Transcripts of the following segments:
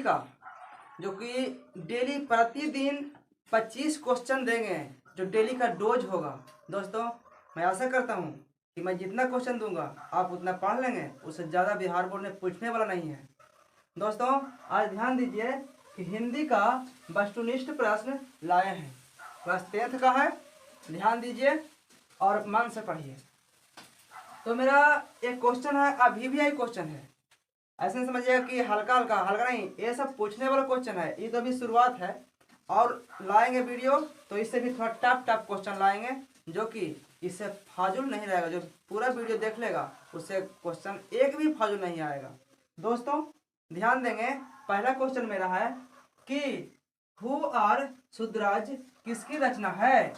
का, जो कि डेली प्रतिदिन 25 क्वेश्चन देंगे, जो डेली का डोज होगा। दोस्तों मैं आशा करता हूँ कि मैं जितना क्वेश्चन दूंगा आप उतना पढ़ लेंगे, उससे ज़्यादा बिहार बोर्ड ने पूछने वाला नहीं है। दोस्तों आज ध्यान दीजिए कि हिंदी का वस्तुनिष्ठ प्रश्न लाए हैं, क्लास 10th का है। ध्यान दीजिए और मन से पढ़िए। तो मेरा एक क्वेश्चन है, अभी भी यही क्वेश्चन है, ऐसे नहीं समझिएगा कि हल्का हल्का, हल्का नहीं, ये सब पूछने वाला क्वेश्चन है। ये तो अभी शुरुआत है, और लाएंगे वीडियो तो इससे भी थोड़ा टफ टफ क्वेश्चन लाएंगे, जो कि इससे फाजुल नहीं रहेगा। जो पूरा वीडियो देख लेगा उससे क्वेश्चन एक भी फाजुल नहीं आएगा। दोस्तों ध्यान देंगे, पहला क्वेश्चन मेरा है कि हु आर शुद्धराज किसकी रचना है।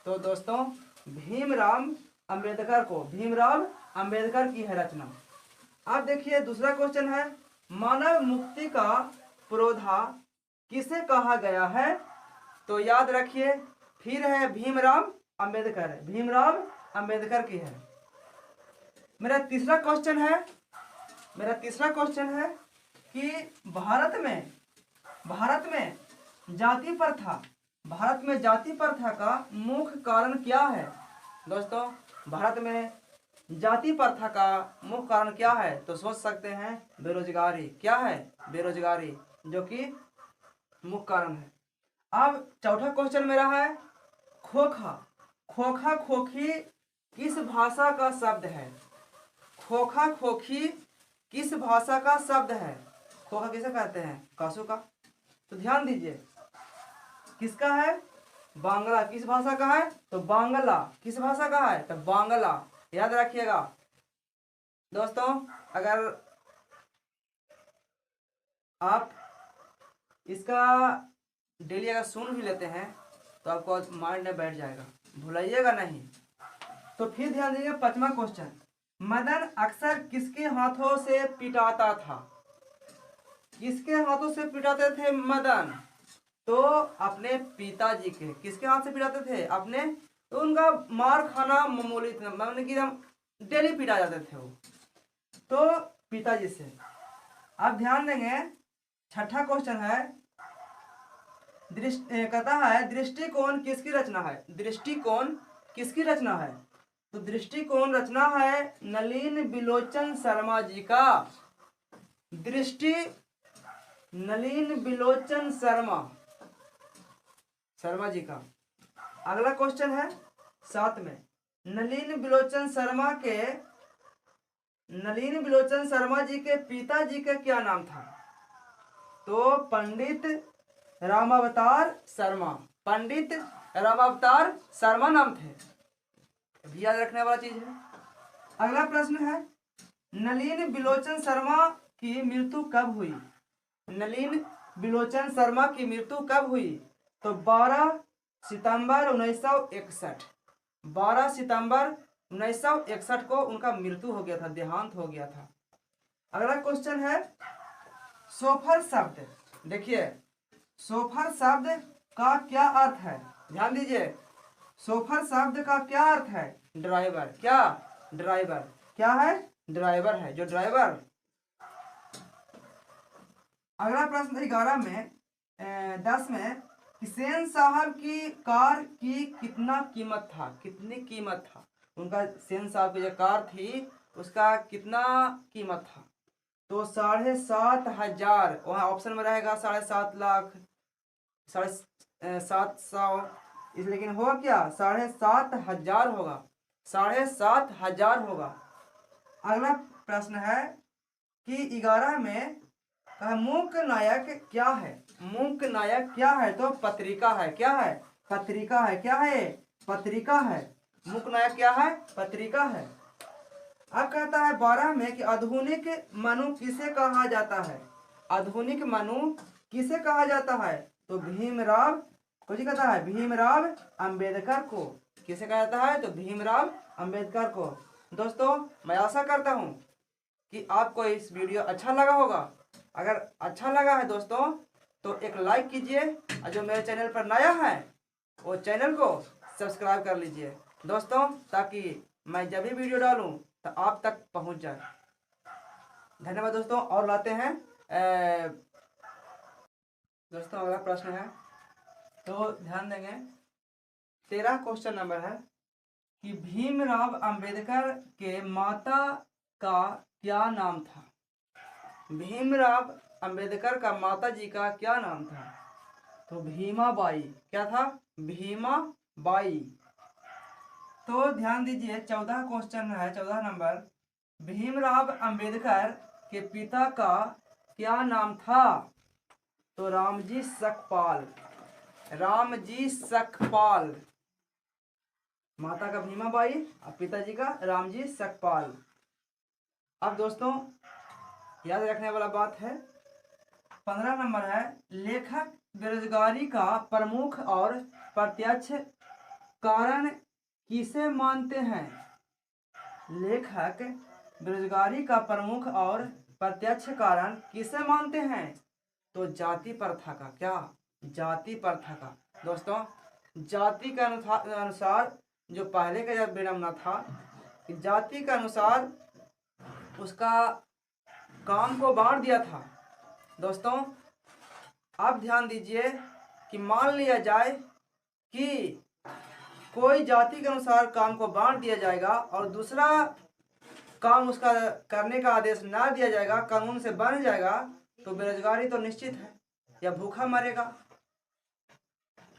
तो दोस्तों भीमराव अंबेडकर की है रचना। अब देखिए दूसरा क्वेश्चन है, मानव मुक्ति का पुरोधा किसे कहा गया है। तो याद रखिए फिर है भीमराव अंबेडकर की है। मेरा तीसरा क्वेश्चन है कि भारत में जाति प्रथा का मुख्य कारण क्या है। दोस्तों भारत में जाति प्रथा का मुख्य कारण क्या है। तो सोच सकते हैं बेरोजगारी। क्या है? बेरोजगारी, जो कि मुख्य कारण है। अब चौथा क्वेश्चन मेरा है, खोखा खोखी किस भाषा का शब्द है। खोखा खोखी किस भाषा का शब्द है। खोखा किसे कहते हैं? कासू का। तो ध्यान दीजिए किसका है? बांग्ला। किस भाषा का है? तो बांग्ला। किस भाषा का है? तो बांग्ला। याद रखिएगा। दोस्तों अगर आप इसका डेली अगर सुन भी लेते हैं तो आपको माइंड में बैठ जाएगा, भूलाइएगा नहीं। तो फिर ध्यान दीजिए पांचवा क्वेश्चन, मदन अक्सर किसके हाथों से पिटाता था। किसके हाथों से पिटाते थे मदन? तो अपने पिताजी के। किसके हाथ से पिटाते थे? अपने। तो उनका मार खाना मामूली था, मतलब कि हम डेली पिटा जाते थे वो, तो पिताजी से। अब ध्यान देंगे छठा क्वेश्चन है, कहता है दृष्टिकोण किसकी रचना है। दृष्टिकोण किसकी रचना है? तो दृष्टिकोण रचना है नलिन बिलोचन शर्मा जी का। नलिन बिलोचन शर्मा जी का। अगला क्वेश्चन है 7 में, नलिन बिलोचन शर्मा जी के पिताजी का क्या नाम था। तो पंडित रामावतार शर्मा नाम थे। भी याद रखने वाला चीज है। अगला प्रश्न है, नलिन बिलोचन शर्मा की मृत्यु कब हुई। नलिन बिलोचन शर्मा की मृत्यु कब हुई? तो 12 सितंबर 1961। 12 सितंबर 1961 को उनका मृत्यु हो गया था, देहांत हो गया था। अगला क्वेश्चन है सोफर शब्द। देखिए सोफर शब्द का क्या अर्थ है। ध्यान दीजिए सोफर शब्द का क्या अर्थ है? ड्राइवर। क्या? ड्राइवर। क्या है? ड्राइवर है, जो ड्राइवर। अगला प्रश्न 11 में 10 में, सेन साहब की कार की कितना कीमत था। कितनी कीमत था उनका? सेन साहब की जो कार थी उसका कितना कीमत था? तो 7,500। वहाँ ऑप्शन में रहेगा 7.5 लाख, 750, इस लेकिन होगा क्या? 7,500 होगा। 7,500 होगा। अगला प्रश्न है कि 11 में मूक नायक क्या है। मूक नायक क्या है? तो पत्रिका है। क्या है? पत्रिका है। क्या है? पत्रिका है। मूक नायक क्या है? पत्रिका है। अब कहता है 12 में कि आधुनिक मनु किसे कहा जाता है। आधुनिक मनु किसे कहा जाता है? तो भीमराव को जी कहता है, भीमराव अंबेडकर को। किसे कहा जाता है? तो भीमराव अंबेडकर को। दोस्तों मैं आशा करता हूँ कि आपको इस वीडियो अच्छा लगा होगा। अगर अच्छा लगा है दोस्तों तो एक लाइक कीजिए, और जो मेरे चैनल पर नया है वो चैनल को सब्सक्राइब कर लीजिए दोस्तों, ताकि मैं जब भी वीडियो डालूं तो आप तक पहुंच जाए। धन्यवाद दोस्तों। और लाते हैं दोस्तों अगला प्रश्न है, तो ध्यान देंगे। 13 क्वेश्चन नंबर है कि भीमराव अंबेडकर के माता का क्या नाम था। भीमराव अंबेडकर का माता जी का क्या नाम था? तो भीमा बाई। क्या था? भीमा बाई। तो ध्यान दीजिए, 14 क्वेश्चन है, 14 नंबर। भीमराव अंबेडकर के पिता का क्या नाम था? तो रामजी सकपाल। रामजी सकपाल। माता का भीमाबाई और पिताजी का रामजी सकपाल। अब दोस्तों याद रखने वाला बात है, 15 नंबर है, लेखक बेरोजगारी का प्रमुख और प्रत्यक्ष कारण किसे मानते हैं? लेखक बेरोजगारी का प्रमुख और प्रत्यक्ष कारण किसे मानते हैं? तो जाति प्रथा का। क्या? जाति प्रथा का। दोस्तों जाति के अनुसार जो पहले का जब विडम्बना था, जाति के अनुसार उसका काम को बांट दिया था। दोस्तों आप ध्यान दीजिए कि मान लिया जाए कि कोई जाति के अनुसार काम को बांट दिया जाएगा और दूसरा काम उसका करने का आदेश ना दिया जाएगा, कानून से बन जाएगा, तो बेरोजगारी तो निश्चित है, या भूखा मरेगा।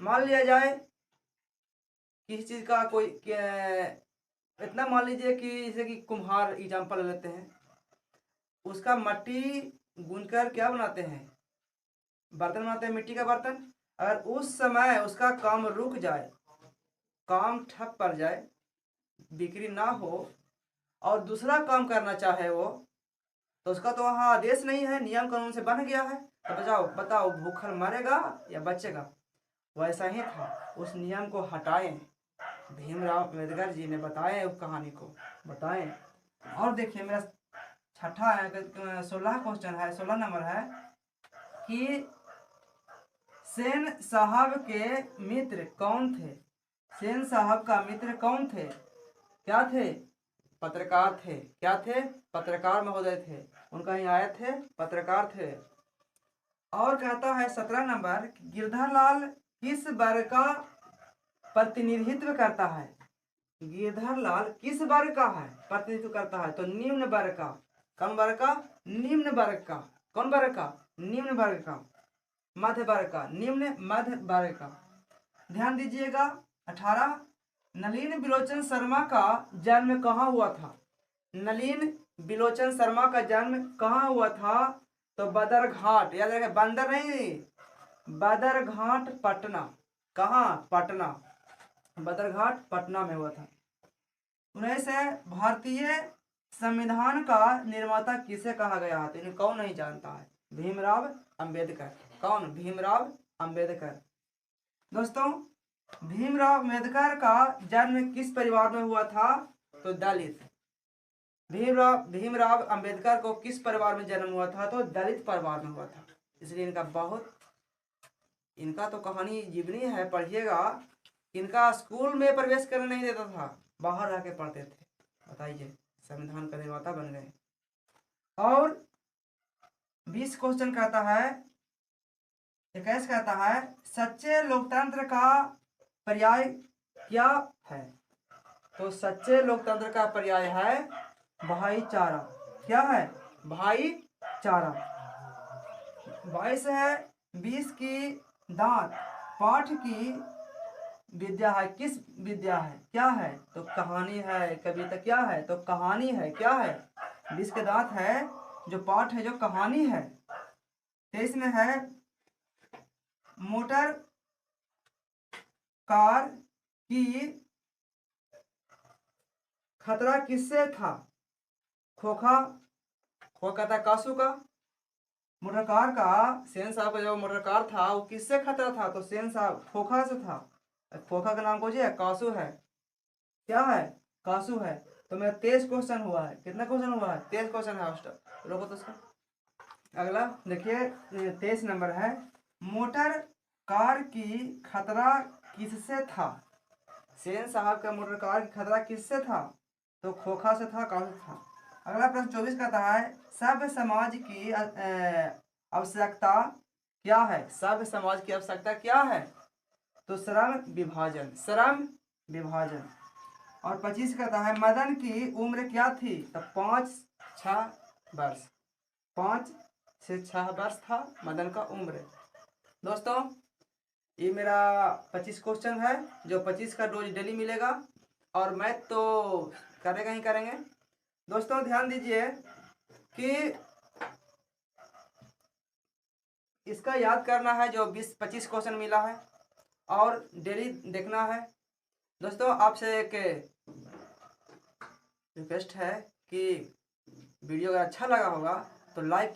मान लिया जाए किसी चीज का कोई इतना मान लीजिए कि जैसे कि कुम्हार एग्जाम्पल लेते हैं, उसका मट्टी गूंथकर क्या बनाते हैं? बर्तन बनाते हैं, मिट्टी का बर्तन। अगर उस समय उसका काम रुक जाए, काम ठप पड़ जाए, बिक्री ना हो और दूसरा काम करना चाहे वो, तो उसका तो वहाँ आदेश नहीं है, नियम कानून से बन गया है। तो बताओ भूखल मरेगा या बचेगा? वैसा ही था, उस नियम को हटाएं। भीमराव अम्बेडकर जी ने बताए, उस कहानी को बताएं। और देखिए मेरा छठा है, 16 क्वेश्चन है, 16 नंबर है कि सेन साहब के मित्र कौन थे? सेन साहब का मित्र कौन थे? क्या थे? पत्रकार थे। क्या थे? पत्रकार महोदय थे। उनका ही आए थे, पत्रकार थे। और कहता है 17 नंबर, गिरधर लाल किस वर्ग का प्रतिनिधित्व करता है? गिरधर लाल किस वर्ग का है प्रतिनिधित्व करता है? तो निम्न वर्ग का। कौन वर्ग का? निम्न वर्ग का। कौन वर्ग का? निम्न वर्ग का, मध्य वर्ग का, निम्न मध्य वर्ग का। ध्यान दीजिएगा। 18, नलिन बिलोचन शर्मा का जन्म कहाँ हुआ था? नलिन बिलोचन शर्मा का जन्म कहाँ हुआ था? तो बदरघाट। याद रखें, बंदर नहीं, बदरघाट पटना। कहाँ? पटना। बदरघाट पटना में हुआ था। 19 है, भारतीय संविधान का निर्माता किसे कहा गया है? तो इन्हें कौन नहीं जानता है? भीमराव अंबेडकर। कौन? भीमराव अंबेडकर। दोस्तों भीमराव अंबेडकर का जन्म किस परिवार में हुआ था? तो दलित। भीमराव अंबेडकर को किस परिवार में जन्म हुआ था? तो दलित परिवार में हुआ था। इसलिए इनका तो कहानी जीवनी है, पढ़िएगा। इनका स्कूल में प्रवेश करने नहीं देता था, बाहर आके पढ़ते थे। बताइए, संविधान का निर्माता बन गए। और 20 क्वेश्चन कहता है, 21 कहता है, सच्चे लोकतंत्र का पर्याय क्या है? तो सच्चे लोकतंत्र का पर्याय है भाईचारा। क्या है? भाईचारा। 22 है, 20 की दांत पाठ की विद्या है। किस विद्या है? क्या है? तो कहानी है, कविता। क्या है? तो कहानी है। क्या है? 20 के दांत है जो पाठ है, जो कहानी है। 23 में है, मोटर कार की खतरा किससे था? खोखा था कासू का। मोटर कार का, सेन साहब का जो मोटर कार था वो किससे खतरा था? तो सेन साहब खोखा से था। खोखा का नाम खोजिए, कासू है। क्या है? कासू है। तो मेरा 23 क्वेश्चन हुआ है। कितना क्वेश्चन हुआ है? 23 क्वेश्चन है हॉस्टल। रोको तो उसका। अगला देखिए, 23 नंबर है, मोटर कार की खतरा किससे था? सेन साहब का मोटर कार की खतरा किससे था? तो खोखा से था, कासू था। अगला प्रश्न 24 कहता है, सभ्य समाज की आवश्यकता क्या है, सभ्य समाज की आवश्यकता क्या है? तो श्रम विभाजन, श्रम विभाजन। और 25 कहता है मदन की उम्र क्या थी? तो 5-6 वर्ष, 5 से 6 वर्ष था मदन का उम्र। दोस्तों ये मेरा 25 क्वेश्चन है, जो 25 का रोज डेली मिलेगा, और मैथ तो करेगा ही करेंगे। दोस्तों ध्यान दीजिए कि इसका याद करना है, जो 20-25 क्वेश्चन मिला है, और डेली देखना है। दोस्तों आपसे एक रिक्वेस्ट है कि वीडियो अगर अच्छा लगा होगा तो लाइक